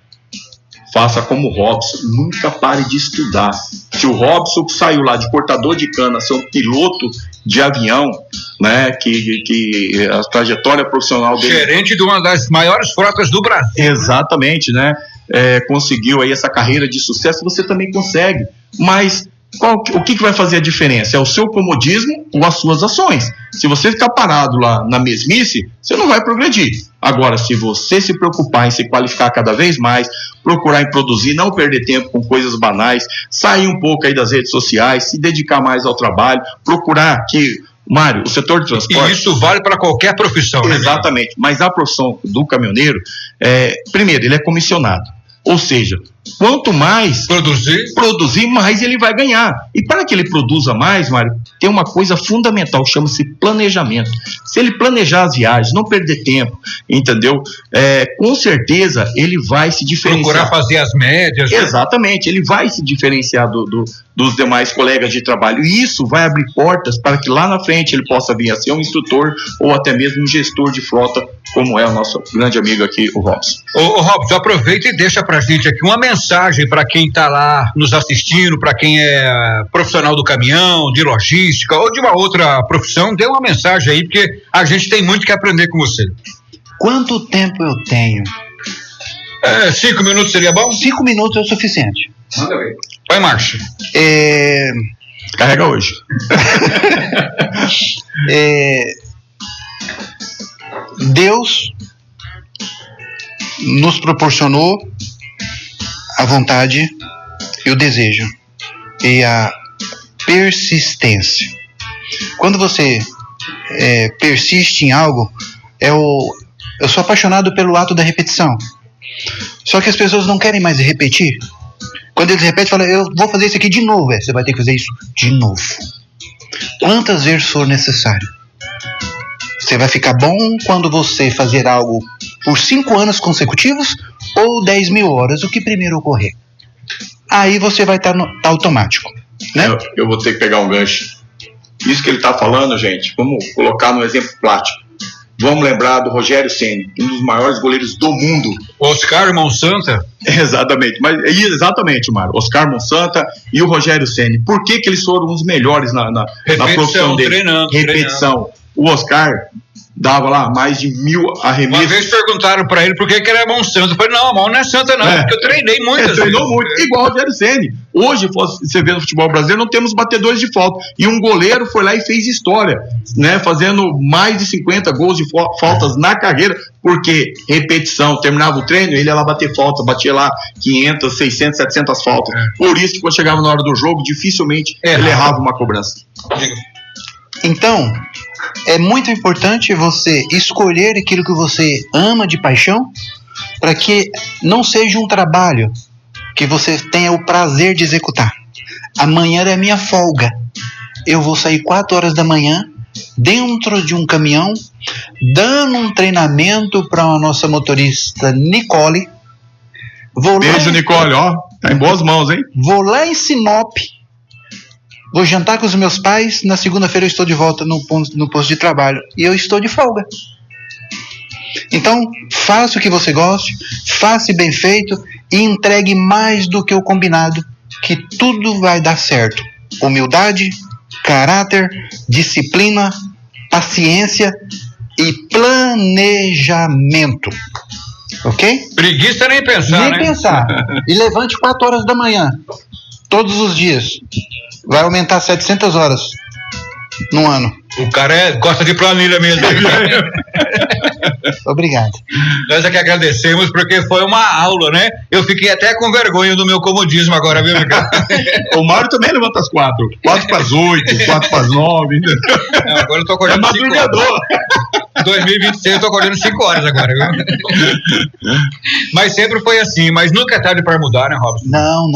faça como o Robson, nunca pare de estudar. Se o Robson saiu lá de cortador de cana, ser um piloto de avião, né, que a trajetória profissional dele... Gerente de uma das maiores frotas do Brasil. Exatamente, né? Conseguiu aí essa carreira de sucesso, você também consegue. Mas o que vai fazer a diferença? É o seu comodismo ou as suas ações. Se você ficar parado lá na mesmice, você não vai progredir. Agora, se você se preocupar em se qualificar cada vez mais, procurar em produzir, não perder tempo com coisas banais, sair um pouco aí das redes sociais, se dedicar mais ao trabalho, procurar que, Mário, o setor de transporte... E isso vale para qualquer profissão, né? Exatamente, mas a profissão do caminhoneiro, primeiro, ele é comissionado. Ou seja, quanto mais produzir, mais ele vai ganhar. E para que ele produza mais, Mário, tem uma coisa fundamental, chama-se planejamento. Se ele planejar as viagens, não perder tempo, entendeu? Com certeza ele vai se diferenciar. Procurar fazer as médias. Exatamente, ele vai se diferenciar dos demais colegas de trabalho. E isso vai abrir portas para que lá na frente ele possa vir a ser um instrutor ou até mesmo um gestor de frota, como é o nosso grande amigo aqui, o Robson. Ô Robson, aproveita e deixa pra gente aqui uma mensagem para quem está lá nos assistindo, para quem é profissional do caminhão, de logística ou de uma outra profissão, dê uma mensagem aí, porque a gente tem muito que aprender com você. Quanto tempo eu tenho? 5 minutos seria bom? 5 minutos é o suficiente. Manda ver. Vai em marcha. Carrega hoje. Deus nos proporcionou a vontade e o desejo e a persistência. Quando você persiste em algo, eu sou apaixonado pelo ato da repetição. Só que as pessoas não querem mais repetir. Quando eles repetem, falam, eu vou fazer isso aqui de novo. Você vai ter que fazer isso de novo. Quantas vezes for necessário. Você vai ficar bom quando você fazer algo por 5 anos consecutivos ou 10.000 horas, o que primeiro ocorrer. Aí você vai estar automático, né? Eu vou ter que pegar um gancho. Isso que ele está falando, gente, vamos colocar no exemplo prático. Vamos lembrar do Rogério Ceni, um dos maiores goleiros do mundo. Oscar Monsanta? Exatamente, exatamente, Mário. Oscar Monsanta e o Rogério Ceni. Por que eles foram os melhores na profissão deles? Repetição. O Oscar dava lá mais de 1.000 arremessos. Uma vez perguntaram pra ele por que era mão santa. Eu falei, não, a mão não é santa não, porque eu treinei muito. Treinou muito, igual o Rogério Ceni. Hoje, você vê no futebol brasileiro, não temos batedores de falta. E um goleiro foi lá e fez história, né? Fazendo mais de 50 gols de faltas na carreira, porque repetição, terminava o treino, ele ia lá bater falta, batia lá 500, 600, 700 faltas. Por isso que quando chegava na hora do jogo, dificilmente ele errava uma cobrança. Então, é muito importante você escolher aquilo que você ama de paixão, para que não seja um trabalho que você tenha o prazer de executar. Amanhã é minha folga. Eu vou sair 4 horas da manhã, dentro de um caminhão, dando um treinamento para a nossa motorista Nicole. Beijo, Nicole, ó. Tá em boas mãos, hein? Vou lá em Sinop. Vou jantar com os meus pais, na segunda-feira eu estou de volta no posto de trabalho. E eu estou de folga. Então, faça o que você goste, faça bem feito e entregue mais do que o combinado, que tudo vai dar certo. Humildade, caráter, disciplina, paciência e planejamento. Ok? Preguiça nem pensar, nem né? pensar. E levante 4 horas da manhã, todos os dias. Vai aumentar 700 horas no ano. O cara gosta de planilha mesmo. Obrigado. Nós é que agradecemos porque foi uma aula, né? Eu fiquei até com vergonha do meu comodismo agora, viu, Ricardo? O Mário também levanta às 4. 4 para as 8, 4 para as 9. Não, agora eu tô acordando 5 horas. 2026 eu tô acordando 5 horas agora, viu? Mas sempre foi assim, mas nunca é tarde para mudar, né, Robson? Não.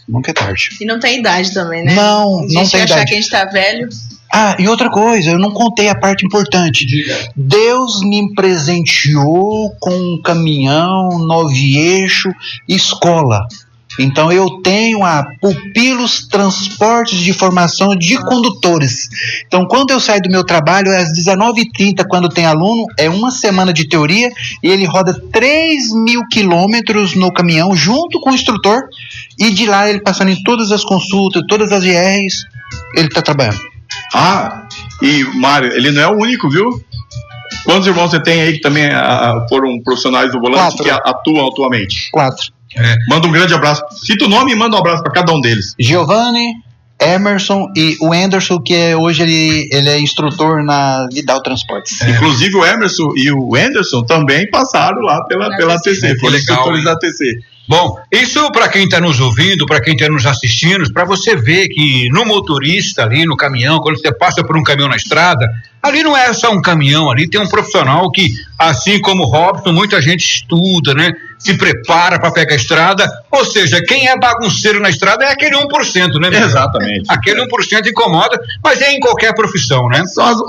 Nunca é tarde. E não tem idade também, né? Não tem achar idade. que a gente tá velho. Ah, e outra coisa, eu não contei a parte importante. Diga. Deus me presenteou com um caminhão, 9-eixo, escola. Então eu tenho a Pupilos Transportes de Formação de Condutores. Então quando eu saio do meu trabalho é às 19h30, quando tem aluno, é 1 semana de teoria e ele roda 3.000 quilômetros no caminhão junto com o instrutor e de lá ele passando em todas as consultas, todas as IRs, ele está trabalhando. Ah, e Mário, ele não é o único, viu? Quantos irmãos você tem aí que também foram profissionais do volante 4. que atuam atualmente? 4. Manda um grande abraço. Cita o nome e manda um abraço para cada um deles. Giovanni, Emerson e o Anderson, que hoje ele é instrutor na Vidal Transportes. Inclusive o Emerson e o Anderson também passaram lá pela ATC, foram instrutores da ATC. Bom, isso para quem está nos ouvindo, para quem está nos assistindo, para você ver que no motorista ali, no caminhão, quando você passa por um caminhão na estrada, ali não é só um caminhão, ali tem um profissional que, assim como o Robson, muita gente estuda, né? Se prepara para pegar a estrada, ou seja, quem é bagunceiro na estrada é aquele 1%, né? Meu? Exatamente. Aquele 1% incomoda, mas é em qualquer profissão, né? São as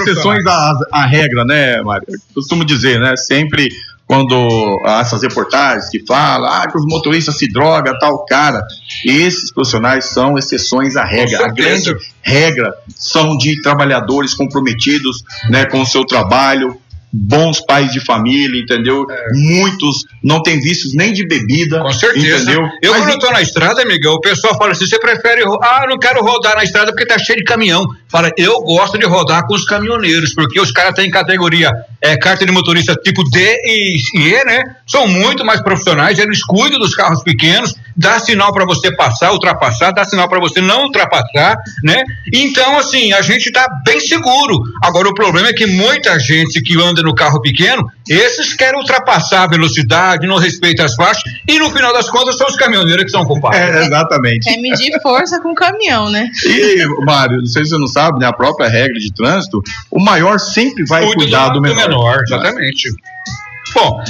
exceções à regra, né, Mário? Eu costumo dizer, né? Sempre quando essas reportagens que falam que os motoristas se drogam, tal, cara, esses profissionais são exceções à regra. A grande regra são de trabalhadores comprometidos, né, com o seu trabalho, bons pais de família, entendeu? Muitos não têm vícios nem de bebida. Com certeza. Entendeu? Quando eu tô na estrada, Miguel, o pessoal fala assim, você prefere, eu não quero rodar na estrada porque tá cheio de caminhão. Fala, eu gosto de rodar com os caminhoneiros, porque os caras têm categoria, carta de motorista tipo D e E, né? São muito mais profissionais, eles cuidam dos carros pequenos, dá sinal para você passar, ultrapassar, dá sinal para você não ultrapassar, né? Então, assim, a gente tá bem seguro. Agora, o problema é que muita gente que anda no carro pequeno, esses querem ultrapassar a velocidade, não respeitam as faixas, e no final das contas são os caminhoneiros que são culpados. Exatamente. Quer medir força com o caminhão, né? E, Mário, não sei se você não sabe, né? A própria regra de trânsito, o maior sempre vai cuidar do menor. Exatamente. Bom,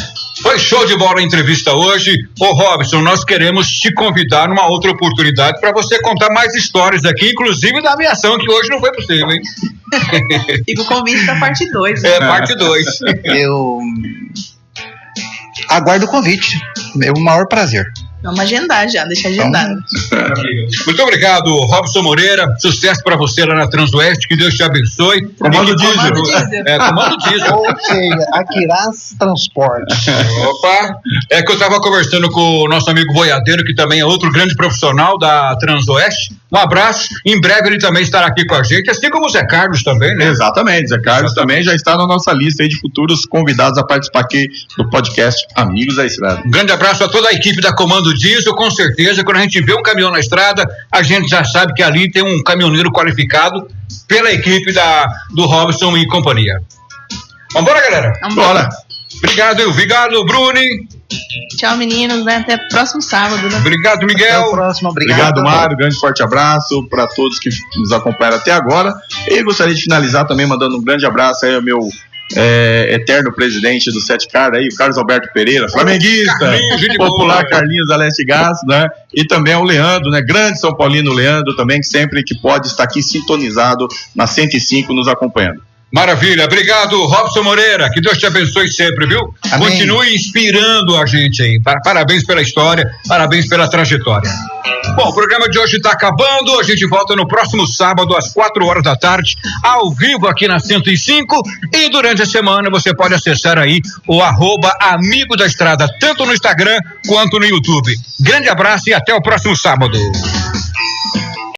foi show de bola a entrevista hoje. Ô Robson, nós queremos te convidar numa outra oportunidade para você contar mais histórias aqui, inclusive da aviação, que hoje não foi possível, hein? Fica o convite para parte 2. Né? Parte 2. Eu aguardo o convite. É o maior prazer. Vamos agendar já, deixa agendado. Muito obrigado, Robson Moreira. Sucesso para você lá na Transoeste. Que Deus te abençoe. Comando diesel. Comando diesel. Ou seja, Aquiraz Transporte. Opa! É que eu estava conversando com o nosso amigo boiadeiro, que também é outro grande profissional da Transoeste. Um abraço. Em breve ele também estará aqui com a gente, assim como o Zé Carlos também, né? Exatamente. Zé Carlos também já está na nossa lista aí de futuros convidados a participar aqui do podcast Amigos da Estrada. Um grande abraço a toda a equipe da Comando Diesel. Com certeza, quando a gente vê um caminhão na estrada, a gente já sabe que ali tem um caminhoneiro qualificado pela equipe do Robson e companhia. Vambora, galera? Bora! Obrigado, Bruni. Tchau, meninos, né? Até próximo sábado, né? Obrigado, Miguel. Até o próximo, Obrigado, Mário. Grande forte abraço para todos que nos acompanharam até agora. E gostaria de finalizar também mandando um grande abraço aí ao meu eterno presidente do Sete Car aí, o Carlos Alberto Pereira, flamenguista, popular Carlinhos da Leste Gás, né? E também ao Leandro, né? Grande São Paulino Leandro também, que sempre que pode estar aqui sintonizado na 105 nos acompanhando. Maravilha, obrigado, Robson Moreira, que Deus te abençoe sempre, viu? Amém. Continue inspirando a gente aí, parabéns pela história, parabéns pela trajetória. Bom, o programa de hoje está acabando, a gente volta no próximo sábado às 4 horas da tarde, ao vivo aqui na 105, e durante a semana você pode acessar aí o @Amigo da Estrada, tanto no Instagram quanto no YouTube. Grande abraço e até o próximo sábado.